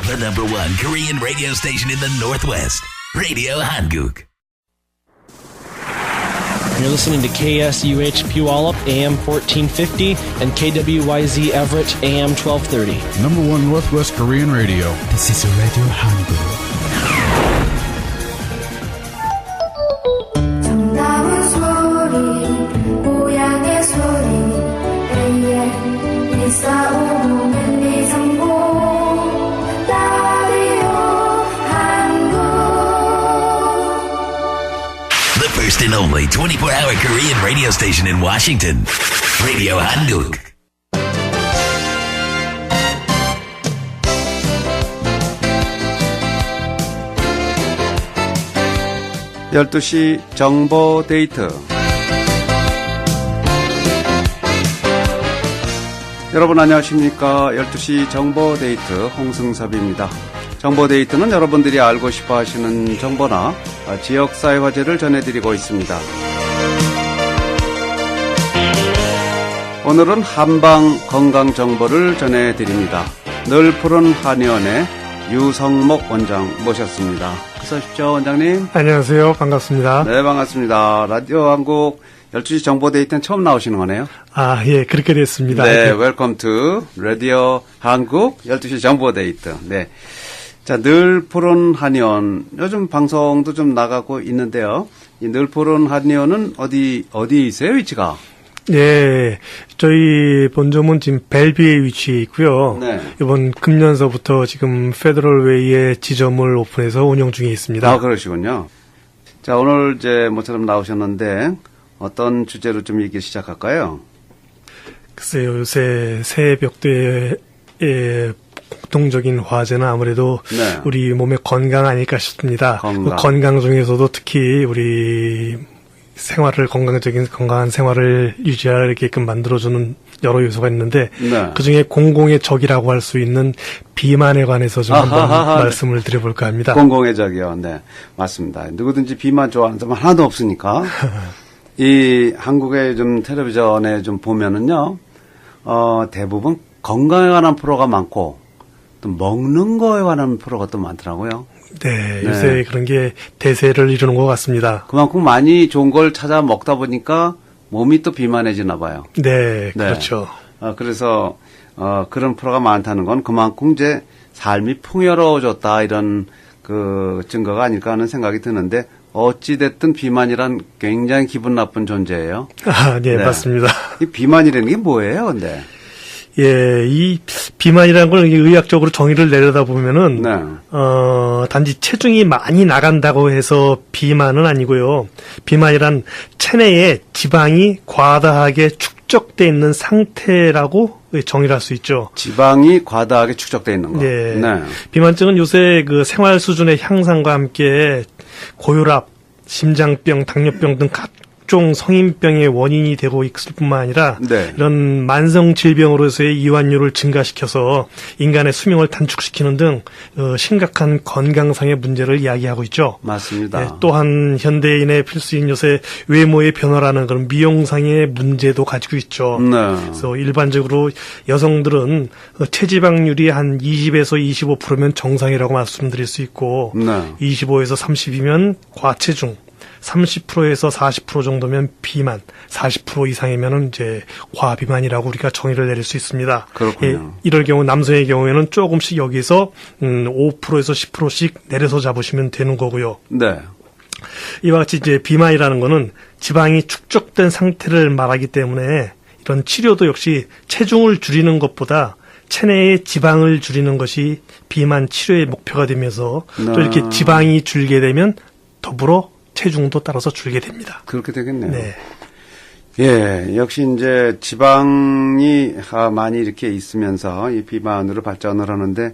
The number one Korean radio station in the Northwest. Radio Hanguk. You're listening to KSUH Puyallup, AM 1450, and KWYZ Everett, AM 1230. Number one Northwest Korean radio. This is Radio Hanguk. 정다운 소리, 고향의 소리, AM 1455 밀리성고, 라디오 한국. The first and only 24-hour Korean radio station in Washington. Radio Hanguk. (12시) 정보 데이트. 여러분 안녕하십니까? 12시 정보 데이트 홍승섭입니다. 정보 데이트는 여러분들이 알고 싶어 하시는 정보나 지역사회 화제를 전해드리고 있습니다. 오늘은 한방 건강 정보를 전해드립니다. 늘 푸른 한의원의 유성목 원장 모셨습니다. 어서 오십시오, 원장님. 안녕하세요. 반갑습니다. 네, 반갑습니다. 라디오 한국 12시 정보 데이트는 처음 나오시는 거네요. 아, 예, 그렇게 됐습니다. 네, 웰컴 투 라디오 한국 12시 정보 데이트. 네. 자, 늘 푸른 한의원. 요즘 방송도 좀 나가고 있는데요. 이 늘 푸른 한의원은 어디에 있어요, 위치가? 예, 저희 본점은 지금 벨비에 위치해 있고요. 네. 이번 금년서부터 지금 페더럴웨이에 지점을 오픈해서 운영 중에 있습니다. 아, 그러시군요. 자, 오늘 이제 모처럼 나오셨는데 어떤 주제로 좀 얘기 시작할까요? 글쎄요, 요새 새벽대의 공통적인 화제는 아무래도 네. 우리 몸의 건강 아닐까 싶습니다. 건강. 그 건강 중에서도 특히 우리 생활을 건강한 생활을 유지하게끔 만들어주는 여러 요소가 있는데 네. 그중에 공공의 적이라고 할 수 있는 비만에 관해서 좀 한번 말씀을 드려볼까 합니다. 공공의 적이요. 네, 맞습니다. 누구든지 비만 좋아하는 사람 하나도 없으니까 이 한국의 요즘 텔레비전에 좀 보면은요, 대부분 건강에 관한 프로가 많고 또 먹는 거에 관한 프로가 또 많더라고요. 네, 요새 그런 게 대세를 이루는 것 같습니다. 그만큼 많이 좋은 걸 찾아 먹다 보니까 몸이 또 비만해지나 봐요. 네, 그렇죠. 그래서 그런 프로가 많다는 건 그만큼 이제 삶이 풍요로워졌다 이런 그 증거가 아닐까 하는 생각이 드는데 어찌 됐든 비만이란 굉장히 기분 나쁜 존재예요. 아, 네, 맞습니다. 이 비만이라는 게 뭐예요, 근데? 예, 이 비만이라는 걸 의학적으로 정의를 내려다 보면은, 네. 단지 체중이 많이 나간다고 해서 비만은 아니고요. 비만이란 체내에 지방이 과다하게 축적돼 있는 상태라고 정의를 할 수 있죠. 지방이 과다하게 축적돼 있는 거. 네. 네. 비만증은 요새 그 생활 수준의 향상과 함께 고혈압, 심장병, 당뇨병 등 각종 성인병의 원인이 되고 있을 뿐만 아니라 네. 이런 만성 질병으로서의 이완율을 증가시켜서 인간의 수명을 단축시키는 등 심각한 건강상의 문제를 이야기하고 있죠. 맞습니다. 네, 또한 현대인의 필수인 요새 외모의 변화라는 그런 미용상의 문제도 가지고 있죠. 네. 그래서 일반적으로 여성들은 체지방률이 한 20에서 25%면 정상이라고 말씀드릴 수 있고 네. 25에서 30이면 과체중, 30%에서 40% 정도면 비만, 40% 이상이면은 이제 과비만이라고 우리가 정의를 내릴 수 있습니다. 그렇군요. 예, 이럴 경우 남성의 경우에는 조금씩 여기서 5%에서 10%씩 내려서 잡으시면 되는 거고요. 네. 이와 같이 이제 비만이라는 거는 지방이 축적된 상태를 말하기 때문에 이런 치료도 역시 체중을 줄이는 것보다 체내의 지방을 줄이는 것이 비만 치료의 목표가 되면서 또 이렇게 지방이 줄게 되면 더불어 체중도 따라서 줄게 됩니다. 그렇게 되겠네요. 네. 예, 역시 이제 지방이 많이 이렇게 있으면서 이 비만으로 발전을 하는데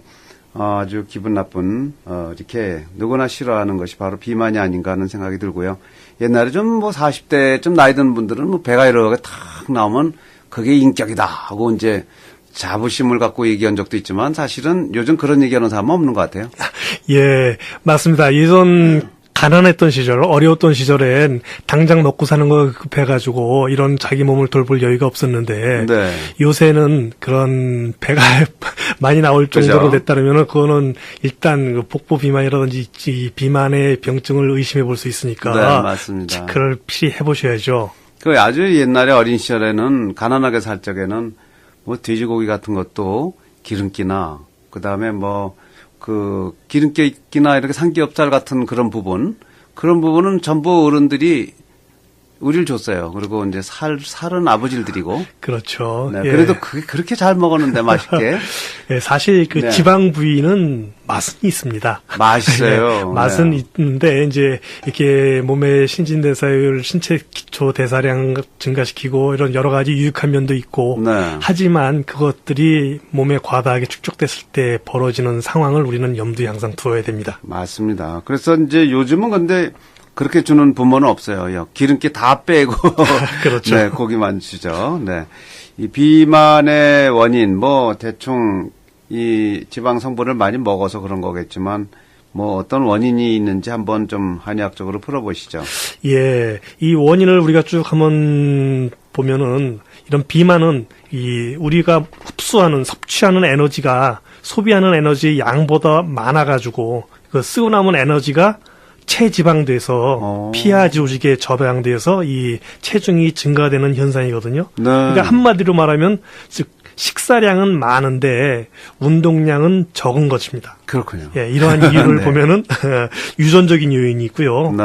아주 기분 나쁜 이렇게 누구나 싫어하는 것이 바로 비만이 아닌가 하는 생각이 들고요. 옛날에 좀 뭐 40대쯤 나이 든 분들은 뭐 배가 이렇게 탁 나오면 그게 인격이다 하고 이제 자부심을 갖고 얘기한 적도 있지만 사실은 요즘 그런 얘기하는 사람은 없는 것 같아요. 예, 맞습니다. 예전 가난했던 시절, 어려웠던 시절엔 당장 먹고 사는 거 급해가지고 이런 자기 몸을 돌볼 여유가 없었는데 네. 요새는 그런 배가 많이 나올 정도로 그죠? 됐다면은 그거는 일단 그 복부 비만이라든지 이 비만의 병증을 의심해 볼 수 있으니까 네, 맞습니다. 체크를 필히 해보셔야죠. 그 아주 옛날에 어린 시절에는 가난하게 살 적에는 뭐 돼지고기 같은 것도 기름기나 그다음에 뭐 그 기름기나 이렇게 삼겹살 같은 그런 부분은 전부 어른들이 우리를 줬어요. 그리고 이제 살은 아버지를 드리고. 그렇죠. 네, 예. 그래도 그렇게 잘 먹었는데 맛있게. 예, 사실 그 네. 지방 부위는 맛은 있습니다. 맛있어요. 예, 맛은 네. 있는데 이제 이렇게 몸의 신진대사율, 신체 기초 대사량 증가시키고 이런 여러 가지 유익한 면도 있고. 네. 하지만 그것들이 몸에 과다하게 축적됐을 때 벌어지는 상황을 우리는 염두에 항상 두어야 됩니다. 맞습니다. 그래서 이제 요즘은 근데 그렇게 주는 부모는 없어요. 기름기 다 빼고. 그렇죠. 네, 고기만 주죠. 네. 이 비만의 원인, 뭐, 대충 이 지방 성분을 많이 먹어서 그런 거겠지만, 뭐, 어떤 원인이 있는지 한번 좀 한의학적으로 풀어보시죠. 예, 이 원인을 우리가 쭉 한번 보면은 이런 비만은 이 우리가 섭취하는 에너지가 소비하는 에너지의 양보다 많아가지고 그 쓰고 남은 에너지가 체지방돼서 피하 조직에 저장돼서 이 체중이 증가되는 현상이거든요. 네. 그러니까 한마디로 말하면 즉 식사량은 많은데 운동량은 적은 것입니다. 그렇군요. 예, 이러한 이유를 네. 보면은 유전적인 요인이 있고요. 네.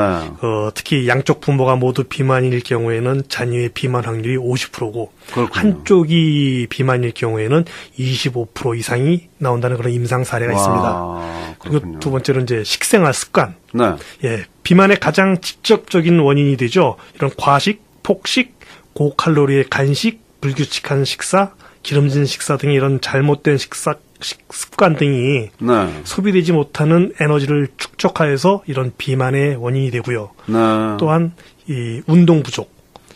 특히 양쪽 부모가 모두 비만일 경우에는 자녀의 비만 확률이 50%고 그렇군요. 한쪽이 비만일 경우에는 25% 이상이 나온다는 그런 임상 사례가 있습니다. 와, 그리고 그렇군요. 두 번째로 이제 식생활 습관. 네. 예, 비만의 가장 직접적인 원인이 되죠. 이런 과식, 폭식, 고칼로리의 간식, 불규칙한 식사, 기름진 식사 등의 이런 잘못된 습관 등이 네. 소비되지 못하는 에너지를 축적하여서 이런 비만의 원인이 되고요. 네. 또한 이 운동 부족.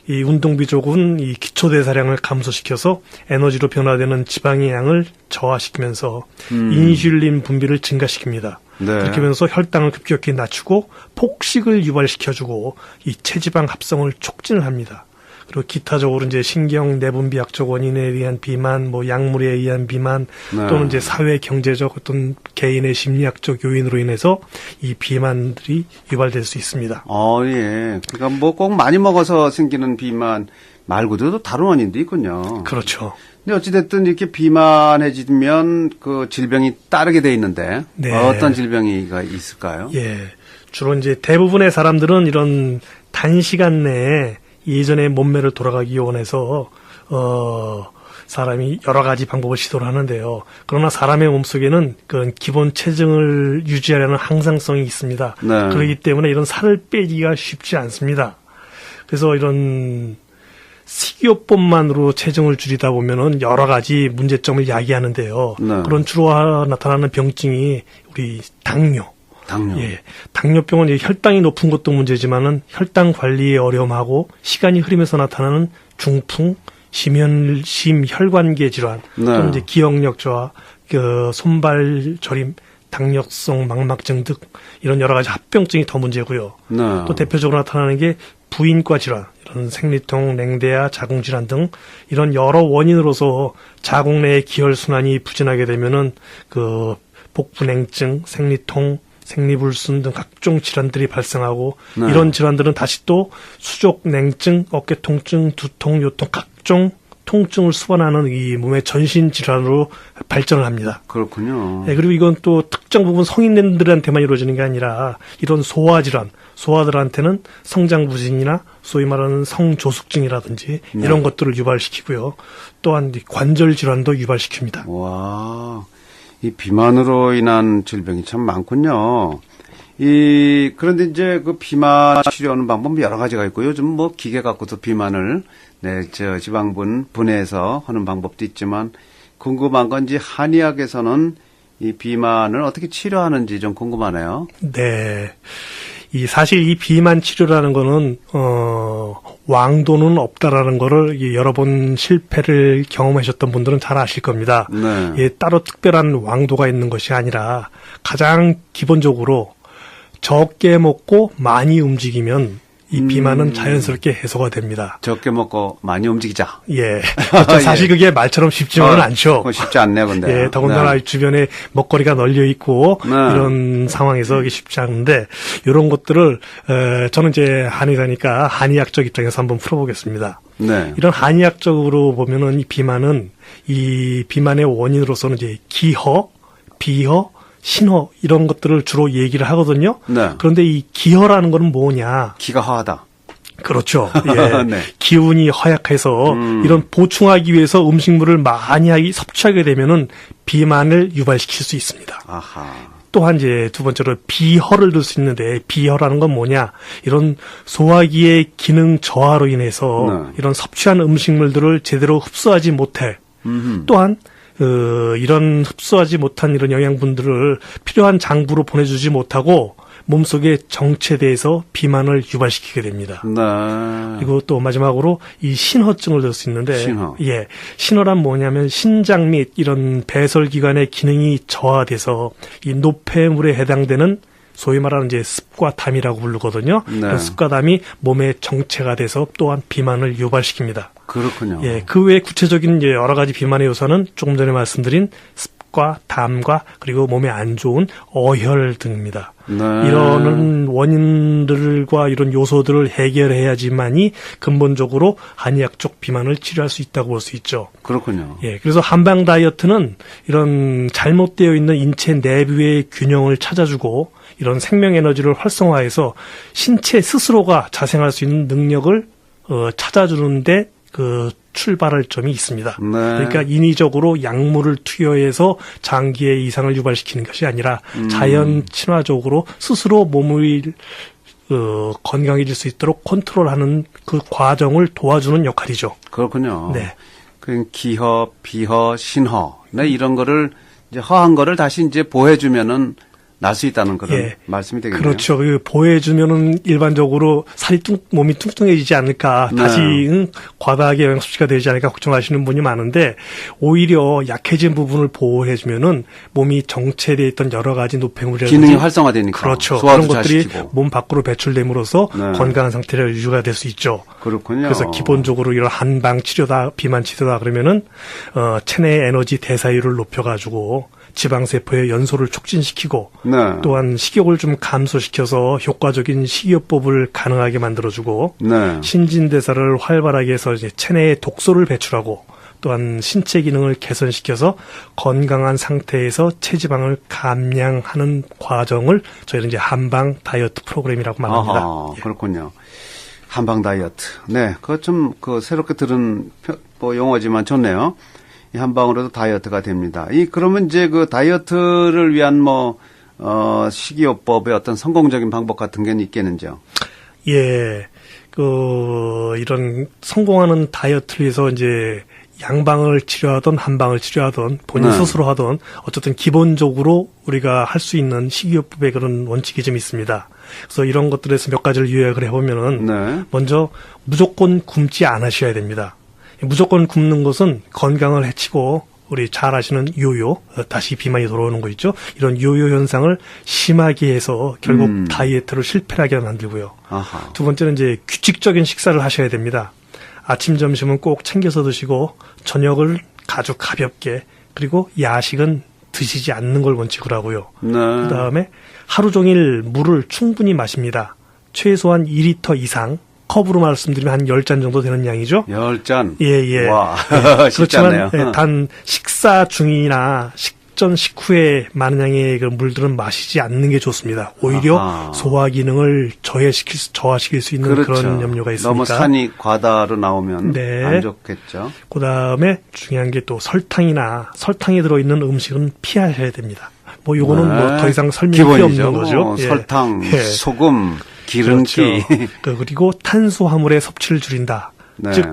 이 운동 부족은 이 기초 대사량을 감소시켜서 에너지로 변화되는 지방의 양을 저하시키면서 인슐린 분비를 증가시킵니다. 네. 그렇게 하면서 혈당을 급격히 낮추고 폭식을 유발시켜주고 이 체지방 합성을 촉진을 합니다. 그리고 기타적으로 이제 신경 내분비학적 원인에 의한 비만, 뭐 약물에 의한 비만, 네. 또는 이제 사회 경제적 어떤 개인의 심리학적 요인으로 인해서 이 비만들이 유발될 수 있습니다. 예. 그러니까 뭐 꼭 많이 먹어서 생기는 비만 말고도 또 다른 원인도 있군요. 그렇죠. 근데 어찌됐든 이렇게 비만해지면 그 질병이 따르게 돼 있는데 네. 어떤 질병이 있을까요? 예. 주로 이제 대부분의 사람들은 이런 단시간 내에 예전의 몸매를 돌아가기 원해서 사람이 여러 가지 방법을 시도를 하는데요. 그러나 사람의 몸속에는 그런 기본 체중을 유지하려는 항상성이 있습니다. 네. 그렇기 때문에 이런 살을 빼기가 쉽지 않습니다. 그래서 이런 식이요법만으로 체중을 줄이다 보면은 여러 가지 문제점을 야기하는데요. 네. 그런 주로 나타나는 병증이 우리 당뇨. 예. 당뇨병은 혈당이 높은 것도 문제지만은 혈당 관리에 어려움하고 시간이 흐르면서 나타나는 중풍, 심혈관계 질환, 네. 또는 이제 기억력 저하, 손발 저림, 당뇨성 망막증 등 이런 여러 가지 합병증이 더 문제고요. 네. 또 대표적으로 나타나는 게 부인과 질환, 이런 생리통, 냉대야, 자궁 질환 등 이런 여러 원인으로서 자궁 내의 기혈 순환이 부진하게 되면은 그 복부냉증, 생리통, 생리불순 등 각종 질환들이 발생하고 네. 이런 질환들은 다시 또 수족 냉증, 어깨 통증, 두통, 요통 각종 통증을 수반하는 이 몸의 전신 질환으로 발전을 합니다. 그렇군요. 네, 그리고 이건 또 특정 부분 성인들한테만 이루어지는 게 아니라 이런 소화 질환, 소아들한테는 성장 부진이나 소위 말하는 성조숙증이라든지 네. 이런 것들을 유발시키고요. 또한 관절 질환도 유발시킵니다. 와, 이 비만으로 인한 질병이 참 많군요. 그런데 이제 그 비만 치료하는 방법 여러 가지가 있고 요즘 뭐 기계 갖고도 비만을 지방분 분해해서 하는 방법도 있지만 궁금한 건지 한의학에서는 이 비만을 어떻게 치료하는지 좀 궁금하네요. 네. 사실 이 비만 치료라는 거는, 왕도는 없다라는 거를 여러 번 실패를 경험하셨던 분들은 잘 아실 겁니다. 네. 따로 특별한 왕도가 있는 것이 아니라 가장 기본적으로 적게 먹고 많이 움직이면 이 비만은 자연스럽게 해소가 됩니다. 적게 먹고 많이 움직이자. 예. 그렇죠. 사실 그게 말처럼 쉽지만은 않죠. 쉽지 않네요, 근데. 예, 더군다나 네. 주변에 먹거리가 널려 있고 네. 이런 상황에서 이게 쉽지 않은데 이런 것들을 저는 이제 한의사니까 한의학적 입장에서 한번 풀어보겠습니다. 네. 이런 한의학적으로 보면은 이 비만의 원인으로서는 이제 기허, 비허, 신허 이런 것들을 주로 얘기를 하거든요. 네. 그런데 이 기허라는 거는 뭐냐? 기가 허하다. 그렇죠. 예. 네. 기운이 허약해서 이런 보충하기 위해서 음식물을 많이 섭취하게 되면은 비만을 유발시킬 수 있습니다. 아하. 또한 이제 두 번째로 비허를 들 수 있는데 비허라는 건 뭐냐? 이런 소화기의 기능 저하로 인해서 네. 이런 섭취한 음식물들을 제대로 흡수하지 못해. 또한 이런 흡수하지 못한 이런 영양분들을 필요한 장부로 보내주지 못하고 몸속에 정체돼서 비만을 유발시키게 됩니다. 네. 그리고 또 마지막으로 이 신허증을 들 수 있는데, 신허. 예, 신허란 뭐냐면 신장 및 이런 배설기관의 기능이 저하돼서 이 노폐물에 해당되는 소위 말하는 이제 습과 담이라고 부르거든요. 네. 그런 습과 담이 몸에 정체가 돼서 또한 비만을 유발시킵니다. 그렇군요. 예, 그 외에 구체적인 이제 여러 가지 비만의 요소는 조금 전에 말씀드린 습과 담과 그리고 몸에 안 좋은 어혈 등입니다. 네. 이런 원인들과 이런 요소들을 해결해야지만이 근본적으로 한의학적 비만을 치료할 수 있다고 볼 수 있죠. 그렇군요. 예, 그래서 한방 다이어트는 이런 잘못되어 있는 인체 내부의 균형을 찾아주고 이런 생명 에너지를 활성화해서 신체 스스로가 자생할 수 있는 능력을 찾아주는데 그 출발할 점이 있습니다. 네. 그러니까 인위적으로 약물을 투여해서 장기의 이상을 유발시키는 것이 아니라 자연 친화적으로 스스로 몸을 건강해질 수 있도록 컨트롤하는 그 과정을 도와주는 역할이죠. 그렇군요. 네. 그 기허, 비허, 신허. 네, 이런 거를 이제 허한 거를 다시 이제 보해주면은 날 수 있다는 그런 예. 말씀이 되겠네요. 그렇죠. 그 보해주면은 일반적으로 몸이 뚱뚱해지지 않을까, 네. 다시 과다하게 영양 섭취가 되지 않을까 걱정하시는 분이 많은데 오히려 약해진 부분을 보호해주면은 몸이 정체되어 있던 여러 가지 노폐물이라든지 기능이 활성화되니까. 그렇죠. 소화도 그런 것들이 잘 시키고. 몸 밖으로 배출됨으로써 네. 건강한 상태로 유지가 될 수 있죠. 그렇군요. 그래서 기본적으로 이런 한방 치료다, 비만 치료다 그러면은 체내 에너지 대사율을 높여가지고 지방세포의 연소를 촉진시키고 네. 또한 식욕을 좀 감소시켜서 효과적인 식이요법을 가능하게 만들어주고 네. 신진대사를 활발하게 해서 이제 체내에 독소를 배출하고 또한 신체 기능을 개선시켜서 건강한 상태에서 체지방을 감량하는 과정을 저희는 이제 한방 다이어트 프로그램이라고 말합니다. 아하, 그렇군요. 한방 다이어트. 네, 그거 좀 새롭게 들은 용어지만 좋네요. 이 한방으로도 다이어트가 됩니다. 그러면 이제 그 다이어트를 위한 식이요법의 어떤 성공적인 방법 같은 게 있겠는지요? 예, 이런 성공하는 다이어트를 위해서 이제 양방을 치료하던 한방을 치료하던 본인 네. 스스로 하던 어쨌든 기본적으로 우리가 할 수 있는 식이요법의 그런 원칙이 좀 있습니다. 그래서 이런 것들에서 몇 가지를 요약을 해보면은 네. 먼저 무조건 굶지 않으셔야 됩니다. 무조건 굶는 것은 건강을 해치고 우리 잘 아시는 요요, 다시 비만이 돌아오는 거 있죠. 이런 요요 현상을 심하게 해서 결국 다이어트를 실패하게 만들고요. 아하. 두 번째는 이제 규칙적인 식사를 하셔야 됩니다. 아침, 점심은 꼭 챙겨서 드시고 저녁을 아주 가볍게 그리고 야식은 드시지 않는 걸 원칙으로 하고요. 네. 그다음에 하루 종일 물을 충분히 마십니다. 최소한 2리터 이상. 컵으로 말씀드리면 한 10잔 정도 되는 양이죠. 10잔? 예. 와, 쉽지 그렇지만 않네요. 예, 단 식사 중이나 식전 식후에 많은 양의 그 물들은 마시지 않는 게 좋습니다. 오히려 아하. 소화 기능을 저하시킬 수 있는 그렇죠. 그런 염려가 있으니까. 너무 산이 과다로 나오면 네. 안 좋겠죠. 그다음에 중요한 게 또 설탕이 들어있는 음식은 피하셔야 됩니다. 요거는 더 이상 설명이 필요 기본이죠. 없는 거죠. 예. 설탕, 예. 소금, 기름기. 그렇죠. 그리고 탄수화물의 섭취를 줄인다. 네. 즉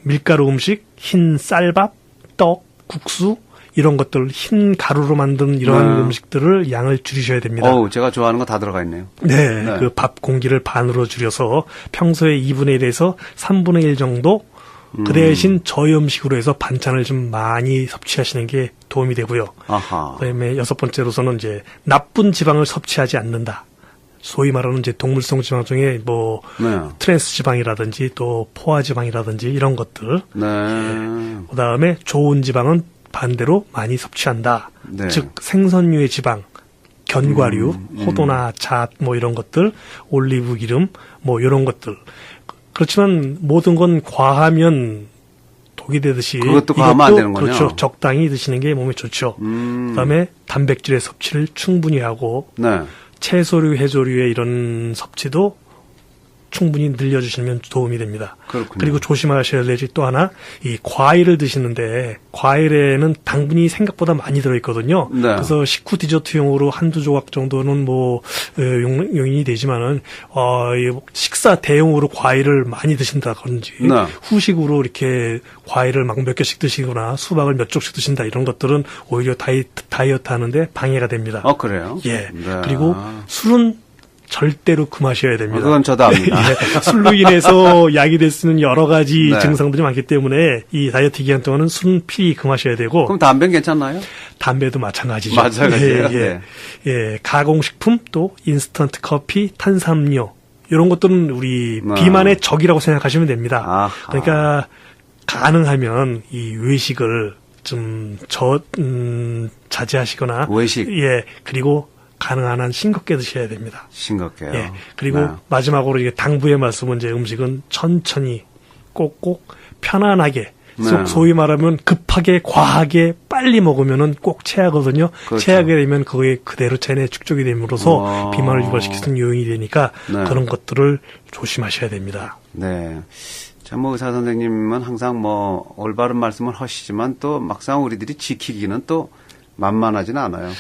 밀가루 음식, 흰 쌀밥, 떡, 국수 이런 것들 흰 가루로 만든 이러한 음식들을 양을 줄이셔야 됩니다. 제가 좋아하는 거 다 들어가 있네요. 네, 네. 그 밥 공기를 반으로 줄여서 평소에 2분의 1에서 3분의 1 정도 그 대신 저염식으로 해서 반찬을 좀 많이 섭취하시는 게 도움이 되고요. 아하. 그다음에 6번째로서는 이제 나쁜 지방을 섭취하지 않는다. 소위 말하는 이제 동물성 지방 중에 뭐 네. 트랜스 지방이라든지 또 포화 지방이라든지 이런 것들. 네. 그다음에 좋은 지방은 반대로 많이 섭취한다. 네. 즉 생선류의 지방, 견과류, 호도나 잣 뭐 이런 것들, 올리브 기름 뭐 이런 것들. 그렇지만 모든 건 과하면 독이 되듯이 그것도 과하면 안 되는군요. 그렇죠. 적당히 드시는 게 몸에 좋죠. 그다음에 단백질의 섭취를 충분히 하고 네. 채소류, 해조류의 이런 섭취도 충분히 늘려주시면 도움이 됩니다. 그렇군요. 그리고 조심하셔야 될 게 또 하나, 이 과일을 드시는데 과일에는 당분이 생각보다 많이 들어있거든요. 네. 그래서 식후 디저트용으로 한두 조각 정도는 뭐 용인이 되지만은 이 식사 대용으로 과일을 많이 드신다든지 네. 후식으로 이렇게 과일을 막 몇 개씩 드시거나 수박을 몇 쪽씩 드신다 이런 것들은 오히려 다이어트 하는데 방해가 됩니다. 그래요? 예. 네. 그리고 술은 절대로 금하셔야 됩니다. 그건 저도 압니다. 예, 술로 인해서 야기될 수 있는 여러 가지 네. 증상들이 많기 때문에 이 다이어트 기간 동안은 술은 필히 금하셔야 되고 그럼 담배는 괜찮나요? 담배도 마찬가지죠. 마찬가지예요. 예, 예. 예, 가공식품 또 인스턴트 커피, 탄산음료 이런 것들은 우리 비만의 적이라고 생각하시면 됩니다. 아하. 그러니까 가능하면 이 외식을 좀 자제하시거나 외식. 예, 그리고 가능한 한 싱겁게 드셔야 됩니다. 싱겁게요. 예. 그리고 네. 마지막으로 이게 당부의 말씀은 이제 음식은 천천히 꼭꼭 편안하게 네. 소위 말하면 급하게 과하게 빨리 먹으면은 꼭 체하거든요. 그렇죠. 체하게 되면 그게 그대로 체내에 축적이 됨으로써 와. 비만을 유발시킬 수 있는 요인이 되니까 네. 그런 것들을 조심하셔야 됩니다. 네. 자, 뭐 의사 선생님은 항상 뭐 올바른 말씀을 하시지만 또 막상 우리들이 지키기는 또 만만하진 않아요.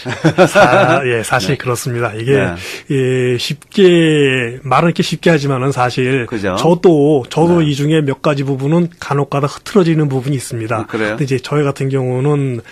사실 네. 그렇습니다. 이게 네. 예, 쉽게 말은 이렇게 쉽게 하지만은 사실 그죠? 저도 네. 이 중에 몇 가지 부분은 간혹가다 흐트러지는 부분이 있습니다. 그래요? 근데 이제 저희 같은 경우는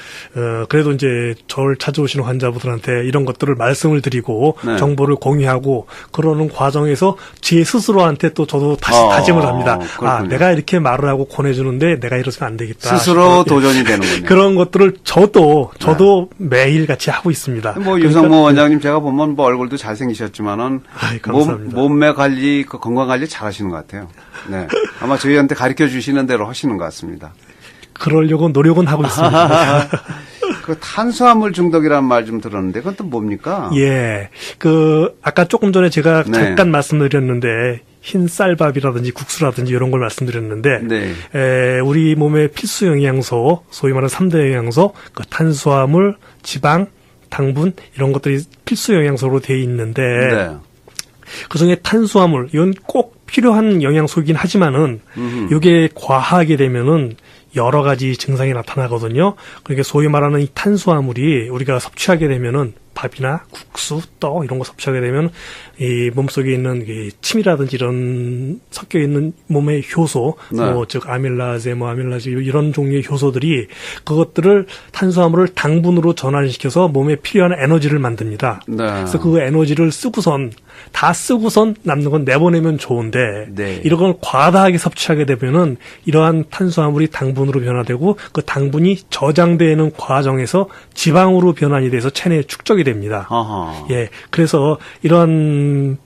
그래도 이제 저를 찾아오시는 환자분들한테 이런 것들을 말씀을 드리고 네. 정보를 공유하고 그러는 과정에서 제 스스로한테 또 저도 다시 다짐을 합니다. 그렇군요. 내가 이렇게 말을 하고 권해주는데 내가 이러면 안 되겠다. 스스로 싶어요. 도전이 되는군요. 그런 것들을 저도 매일 같이 하고 있습니다. 뭐 유성모 원장님 제가 보면 뭐 얼굴도 잘생기셨지만은 아이, 감사합니다. 몸매 관리, 그 건강 관리 잘하시는 것 같아요. 네, 아마 저희한테 가르쳐 주시는 대로 하시는 것 같습니다. 그러려고 노력은 하고 있습니다. 그 탄수화물 중독이라는 말 좀 들었는데 그건 또 뭡니까? 예, 아까 조금 전에 제가 네. 잠깐 말씀드렸는데 흰 쌀밥이라든지 국수라든지 이런 걸 말씀드렸는데 네. 우리 몸의 필수 영양소, 소위 말하는 3대 영양소, 탄수화물, 지방, 당분 이런 것들이 필수 영양소로 되어 있는데 네. 그중에 탄수화물 이건 꼭 필요한 영양소이긴 하지만은 이게 과하게 되면은 여러 가지 증상이 나타나거든요. 그러니까 소위 말하는 이 탄수화물이 우리가 섭취하게 되면은 밥이나 국수, 떡 이런 거 섭취하게 되면 이 몸속에 있는 이 침이라든지 이런 섞여 있는 몸의 효소, 네. 즉 아밀라제, 아밀라제 이런 종류의 효소들이 그것들을 탄수화물을 당분으로 전환시켜서 몸에 필요한 에너지를 만듭니다. 네. 그래서 그 에너지를 다 쓰고선 남는 건 내보내면 좋은데 네. 이런 걸 과다하게 섭취하게 되면은 이러한 탄수화물이 당분으로 변화되고 그 당분이 저장되는 과정에서 지방으로 변환이 돼서 체내에 축적이 됩니다. 아하. 예, 그래서 이런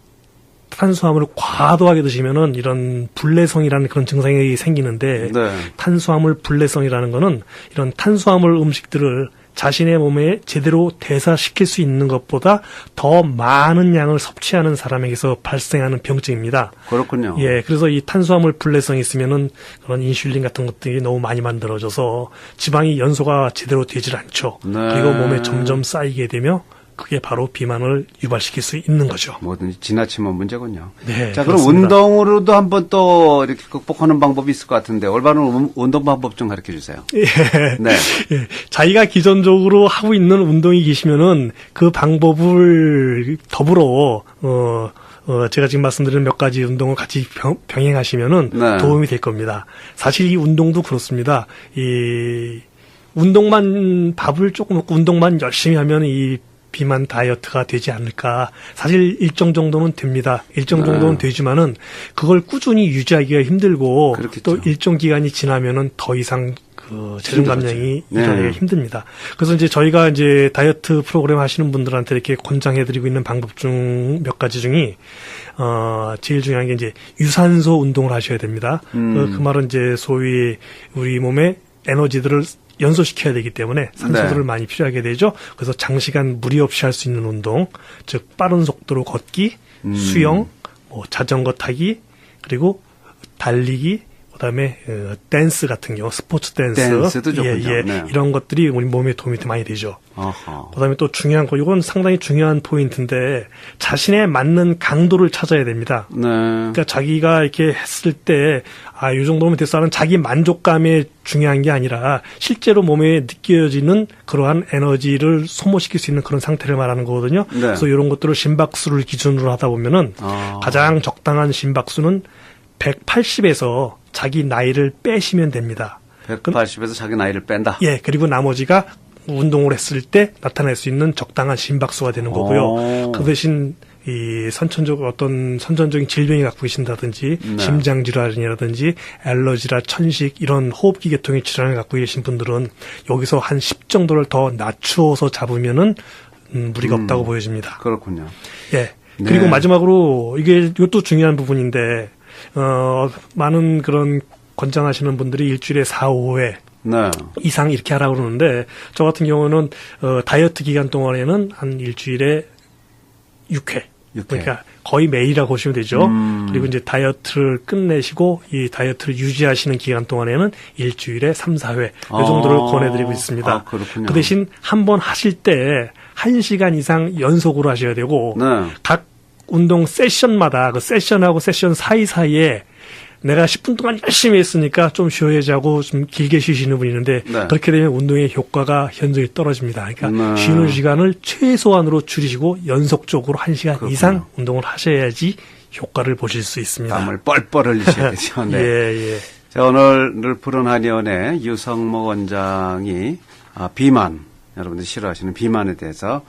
탄수화물을 과도하게 드시면은 이런 불내성이라는 그런 증상이 생기는데 네. 탄수화물 불내성이라는 거는 이런 탄수화물 음식들을 자신의 몸에 제대로 대사시킬 수 있는 것보다 더 많은 양을 섭취하는 사람에게서 발생하는 병증입니다. 그렇군요. 예, 그래서 이 탄수화물 불내성이 있으면은 그런 인슐린 같은 것들이 너무 많이 만들어져서 지방이 연소가 제대로 되질 않죠. 네. 그리고 몸에 점점 쌓이게 되며 그게 바로 비만을 유발시킬 수 있는 거죠. 뭐든지 지나치면 문제군요. 네, 자, 그럼 그렇습니다. 운동으로도 한번 또 이렇게 극복하는 방법이 있을 것 같은데 올바른 운동 방법 좀 가르쳐 주세요. 예. 네. 예. 자기가 기존적으로 하고 있는 운동이 계시면은 그 방법을 더불어 제가 지금 말씀드린 몇 가지 운동을 같이 병행하시면은 네. 도움이 될 겁니다. 사실 이 운동도 그렇습니다. 이 밥을 조금 먹고 운동만 열심히 하면 이 비만 다이어트가 되지 않을까. 사실 일정 정도는 됩니다. 일정 정도는 되지만은 그걸 꾸준히 유지하기가 힘들고 그렇겠죠. 또 일정 기간이 지나면은 더 이상 그 체중 감량이 네. 일어나기가 힘듭니다. 그래서 이제 저희가 이제 다이어트 프로그램 하시는 분들한테 이렇게 권장해드리고 있는 방법 중 몇 가지 중이 제일 중요한 게 이제 유산소 운동을 하셔야 됩니다. 그 말은 이제 소위 우리 몸에 에너지들을 연소시켜야 되기 때문에 산소들을 네. 많이 필요하게 되죠. 그래서 장시간 무리 없이 할 수 있는 운동, 즉 빠른 속도로 걷기, 수영, 뭐 자전거 타기, 그리고 달리기, 그다음에 댄스 같은 경우 스포츠 댄스도 좋군요. 예, 네. 이런 것들이 우리 몸에 도움이 많이 되죠. 어허. 그다음에 또 중요한 거, 이건 상당히 중요한 포인트인데 자신에 맞는 강도를 찾아야 됩니다. 네. 그러니까 자기가 이렇게 했을 때, 이 정도면 됐어 하는 자기 만족감이 중요한 게 아니라 실제로 몸에 느껴지는 그러한 에너지를 소모시킬 수 있는 그런 상태를 말하는 거거든요. 네. 그래서 이런 것들을 심박수를 기준으로 하다 보면은 가장 적당한 심박수는 180에서 자기 나이를 빼시면 됩니다. 180에서 자기 나이를 뺀다. 예, 그리고 나머지가 운동을 했을 때 나타낼 수 있는 적당한 심박수가 되는 거고요. 그 대신 이 어떤 선천적인 질병이 갖고 계신다든지 네. 심장 질환이라든지 알러지라 천식 이런 호흡기 계통의 질환을 갖고 계신 분들은 여기서 한 10 정도를 더 낮추어서 잡으면은 무리가 없다고 보여집니다. 그렇군요. 예. 네. 그리고 마지막으로 이것도 중요한 부분인데 많은 그런 권장하시는 분들이 일주일에 4, 5회 네. 이상 이렇게 하라고 그러는데 저 같은 경우는 다이어트 기간 동안에는 한 일주일에 6회. 그러니까 거의 매일이라고 보시면 되죠. 그리고 이제 다이어트를 끝내시고 이 다이어트를 유지하시는 기간 동안에는 일주일에 3, 4회 이 정도를 권해드리고 있습니다. 그렇군요. 그 대신 한 번 하실 때 1시간 이상 연속으로 하셔야 되고 네. 각 운동 세션마다 그 세션하고 세션 사이사이에 내가 10분 동안 열심히 했으니까 좀 쉬어야지 하고 좀 길게 쉬시는 분이 있는데 네. 그렇게 되면 운동의 효과가 현저히 떨어집니다. 그러니까 네. 쉬는 시간을 최소한으로 줄이시고 연속적으로 1시간 그렇군요. 이상 운동을 하셔야지 효과를 보실 수 있습니다. 땀을 뻘뻘 흘리셔야 되죠. 네. 예. 자, 오늘 푸른 한의원의 유성모 원장이 비만, 여러분들이 싫어하시는 비만에 대해서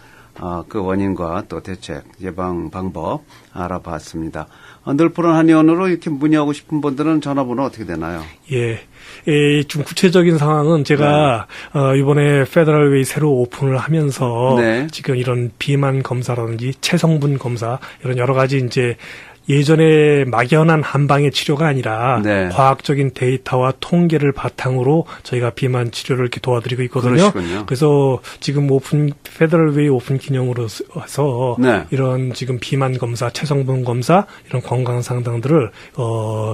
그 원인과 또 대책, 예방 방법 알아봤습니다. 늘 푸른 한의원으로 이렇게 문의하고 싶은 분들은 전화번호 어떻게 되나요? 예. 좀 구체적인 상황은 제가 이번에 페더럴웨이 새로 오픈을 하면서 네. 지금 이런 비만 검사라든지 체성분 검사 이런 여러 가지 이제 예전에 막연한 한방의 치료가 아니라 네. 과학적인 데이터와 통계를 바탕으로 저희가 비만 치료를 이렇게 도와드리고 있거든요. 그러시군요. 그래서 지금 페더럴웨이 오픈 기념으로 해서 네. 이런 지금 비만 검사, 체성분 검사 이런 건강 상담들을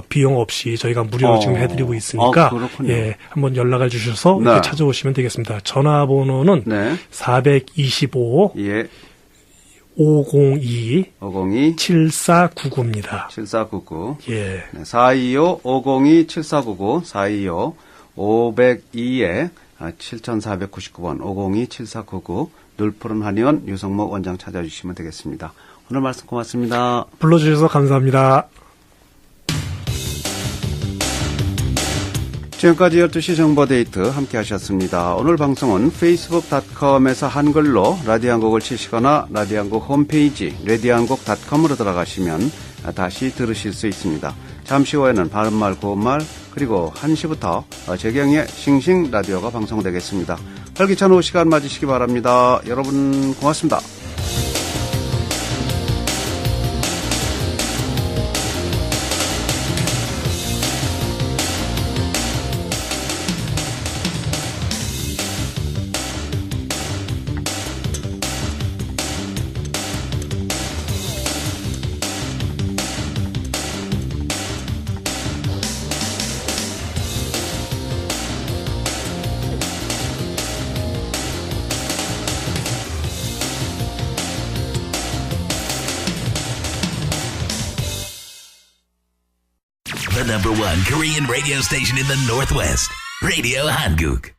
비용 없이 저희가 무료로 지금 해드리고 있으니까 그렇군요. 예, 한번 연락을 주셔서 네. 이렇게 찾아오시면 되겠습니다. 전화번호는 네. 425 예. 502 502 7499입니다. 7499. 예. 네, 425-502-7499, 425-502에 7499번, 502-7499, 늘푸른 한의원 유성모 원장 찾아주시면 되겠습니다. 오늘 말씀 고맙습니다. 불러주셔서 감사합니다. 지금까지 12시 정보데이트 함께 하셨습니다. 오늘 방송은 facebook.com에서 한글로 라디오 한국을 치시거나 라디오 한국 홈페이지 radio한국.com으로 들어가시면 다시 들으실 수 있습니다. 잠시 후에는 바른말 고운말 그리고 1시부터 재경의 싱싱 라디오가 방송되겠습니다. 활기찬 오후 시간 맞으시기 바랍니다. 여러분 고맙습니다. The #1 Korean radio station in the Northwest, Radio Hanguk.